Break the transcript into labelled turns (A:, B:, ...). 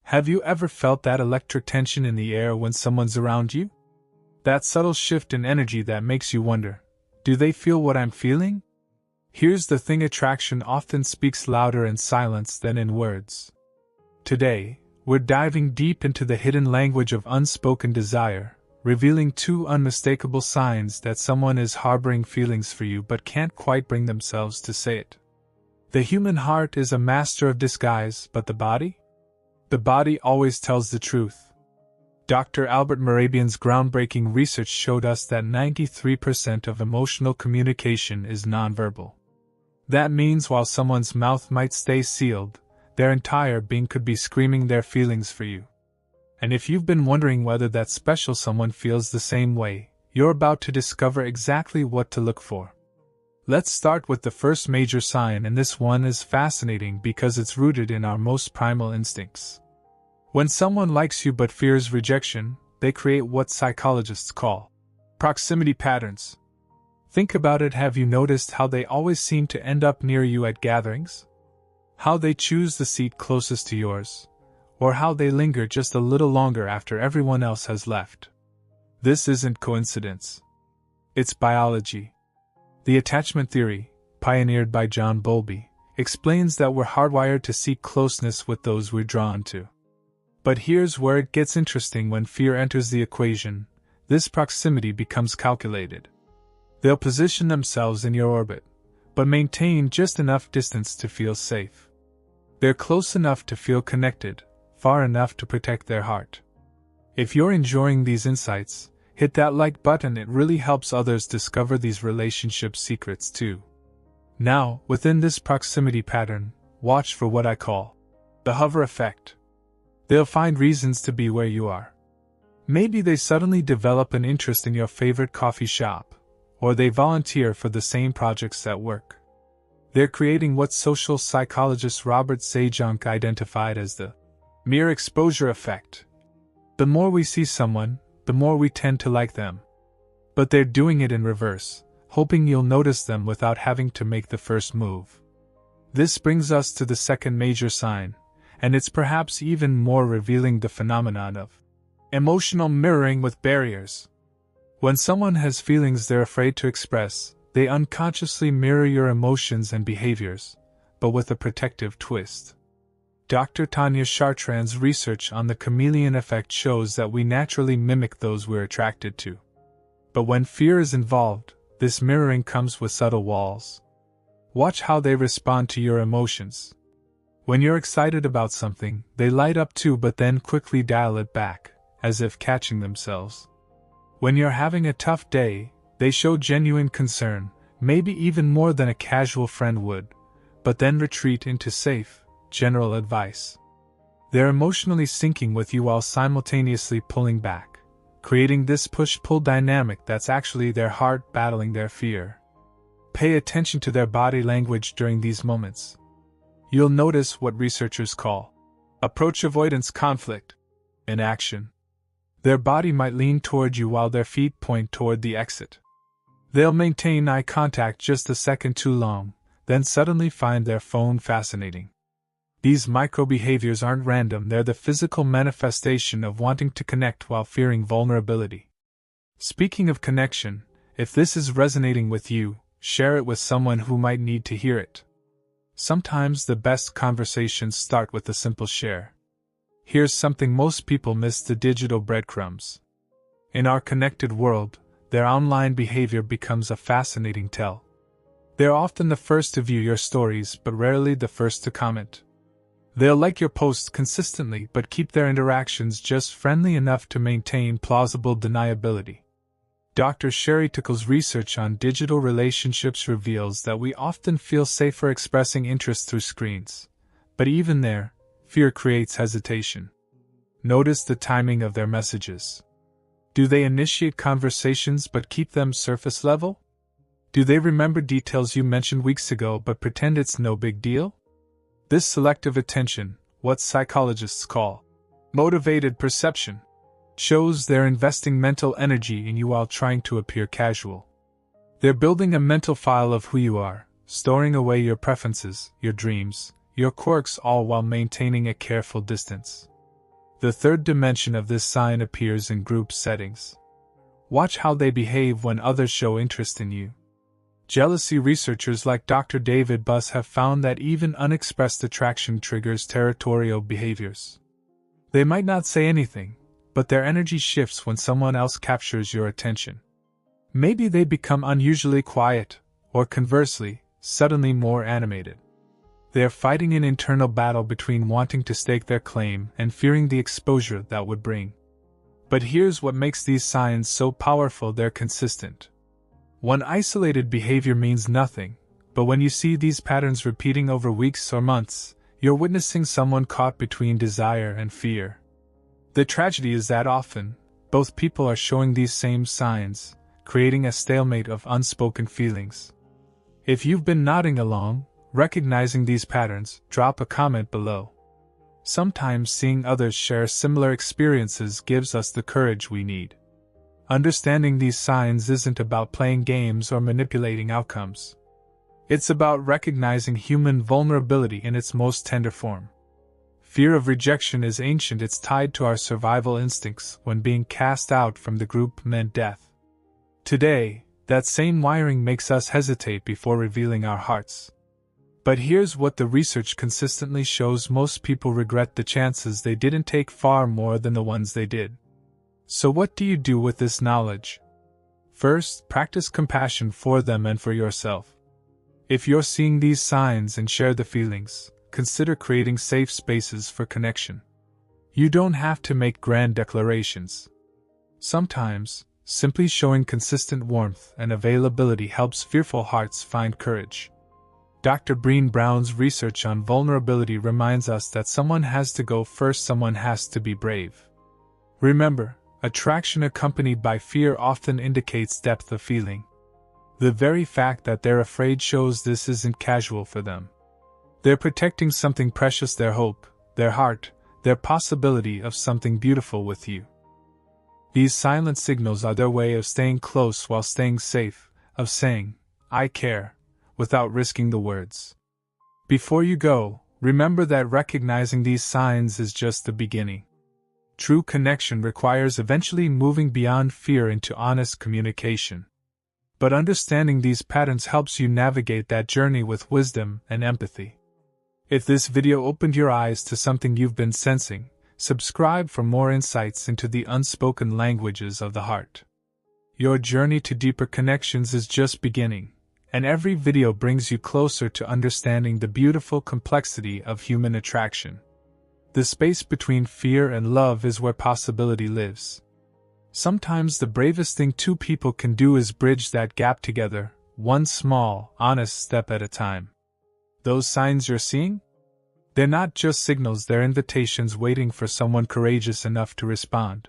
A: Have you ever felt that electric tension in the air when someone's around you? That subtle shift in energy that makes you wonder, do they feel what I'm feeling? Here's the thing: attraction often speaks louder in silence than in words. Today, we're diving deep into the hidden language of unspoken desire, revealing two unmistakable signs that someone is harboring feelings for you but can't quite bring themselves to say it. The human heart is a master of disguise, but the body? The body always tells the truth. Dr. Albert Mehrabian's groundbreaking research showed us that 93% of emotional communication is nonverbal. That means while someone's mouth might stay sealed, their entire being could be screaming their feelings for you. And if you've been wondering whether that special someone feels the same way, you're about to discover exactly what to look for. Let's start with the first major sign, and this one is fascinating because it's rooted in our most primal instincts. When someone likes you but fears rejection, they create what psychologists call proximity patterns. Think about it. Have you noticed how they always seem to end up near you at gatherings? How they choose the seat closest to yours? Or how they linger just a little longer after everyone else has left? This isn't coincidence. It's biology. The attachment theory, pioneered by John Bowlby, explains that we're hardwired to seek closeness with those we're drawn to. But here's where it gets interesting. When fear enters the equation, this proximity becomes calculated. They'll position themselves in your orbit, but maintain just enough distance to feel safe. They're close enough to feel connected, far enough to protect their heart. If you're enjoying these insights, hit that like button. It really helps others discover these relationship secrets too. Now, within this proximity pattern, watch for what I call the hover effect. They'll find reasons to be where you are. Maybe they suddenly develop an interest in your favorite coffee shop, or they volunteer for the same projects at work. They're creating what social psychologist Robert Zajonc identified as the mere exposure effect. The more we see someone, the more we tend to like them. But they're doing it in reverse, hoping you'll notice them without having to make the first move. This brings us to the second major sign, and it's perhaps even more revealing: the phenomenon of emotional mirroring with barriers. When someone has feelings they're afraid to express, they unconsciously mirror your emotions and behaviors, but with a protective twist. Dr. Tanya Chartrand's research on the chameleon effect shows that we naturally mimic those we're attracted to. But when fear is involved, this mirroring comes with subtle walls. Watch how they respond to your emotions. When you're excited about something, they light up too, but then quickly dial it back, as if catching themselves. When you're having a tough day, they show genuine concern, maybe even more than a casual friend would, but then retreat into safe, general advice. They're emotionally syncing with you while simultaneously pulling back, creating this push-pull dynamic that's actually their heart battling their fear. Pay attention to their body language during these moments. You'll notice what researchers call approach avoidance conflict in action. Their body might lean toward you while their feet point toward the exit. They'll maintain eye contact just a second too long, then suddenly find their phone fascinating. These micro-behaviors aren't random, they're the physical manifestation of wanting to connect while fearing vulnerability. Speaking of connection, if this is resonating with you, share it with someone who might need to hear it. Sometimes the best conversations start with a simple share. Here's something most people miss: the digital breadcrumbs. In our connected world, their online behavior becomes a fascinating tell. They're often the first to view your stories, but rarely the first to comment. They'll like your posts consistently, but keep their interactions just friendly enough to maintain plausible deniability. Dr. Sherry Tickle's research on digital relationships reveals that we often feel safer expressing interest through screens. But even there, fear creates hesitation. Notice the timing of their messages. Do they initiate conversations but keep them surface level? Do they remember details you mentioned weeks ago but pretend it's no big deal? This selective attention, what psychologists call motivated perception, shows they're investing mental energy in you while trying to appear casual. They're building a mental file of who you are, storing away your preferences, your dreams, your quirks, all while maintaining a careful distance. The third dimension of this sign appears in group settings. Watch how they behave when others show interest in you. Jealousy researchers like Dr. David Buss have found that even unexpressed attraction triggers territorial behaviors. They might not say anything, but their energy shifts when someone else captures your attention. Maybe they become unusually quiet, or conversely, suddenly more animated. They are fighting an internal battle between wanting to stake their claim and fearing the exposure that would bring. But here's what makes these signs so powerful: they're consistent. One isolated behavior means nothing, but when you see these patterns repeating over weeks or months, you're witnessing someone caught between desire and fear. The tragedy is that often, both people are showing these same signs, creating a stalemate of unspoken feelings. If you've been nodding along, recognizing these patterns, drop a comment below. Sometimes seeing others share similar experiences gives us the courage we need. Understanding these signs isn't about playing games or manipulating outcomes. It's about recognizing human vulnerability in its most tender form. Fear of rejection is ancient. It's tied to our survival instincts when being cast out from the group meant death. Today, that same wiring makes us hesitate before revealing our hearts. But here's what the research consistently shows: most people regret the chances they didn't take far more than the ones they did. So what do you do with this knowledge? First, practice compassion for them and for yourself. If you're seeing these signs and share the feelings, consider creating safe spaces for connection. You don't have to make grand declarations. Sometimes, simply showing consistent warmth and availability helps fearful hearts find courage. Dr. Brené Brown's research on vulnerability reminds us that someone has to go first, someone has to be brave. Remember, attraction accompanied by fear often indicates depth of feeling. The very fact that they're afraid shows this isn't casual for them. They're protecting something precious: their hope, their heart, their possibility of something beautiful with you. These silent signals are their way of staying close while staying safe, of saying, "I care," without risking the words. Before you go, remember that recognizing these signs is just the beginning. True connection requires eventually moving beyond fear into honest communication. But understanding these patterns helps you navigate that journey with wisdom and empathy. If this video opened your eyes to something you've been sensing, subscribe for more insights into the unspoken languages of the heart. Your journey to deeper connections is just beginning, and every video brings you closer to understanding the beautiful complexity of human attraction. The space between fear and love is where possibility lives. Sometimes the bravest thing two people can do is bridge that gap together, one small, honest step at a time. Those signs you're seeing? They're not just signals, they're invitations waiting for someone courageous enough to respond.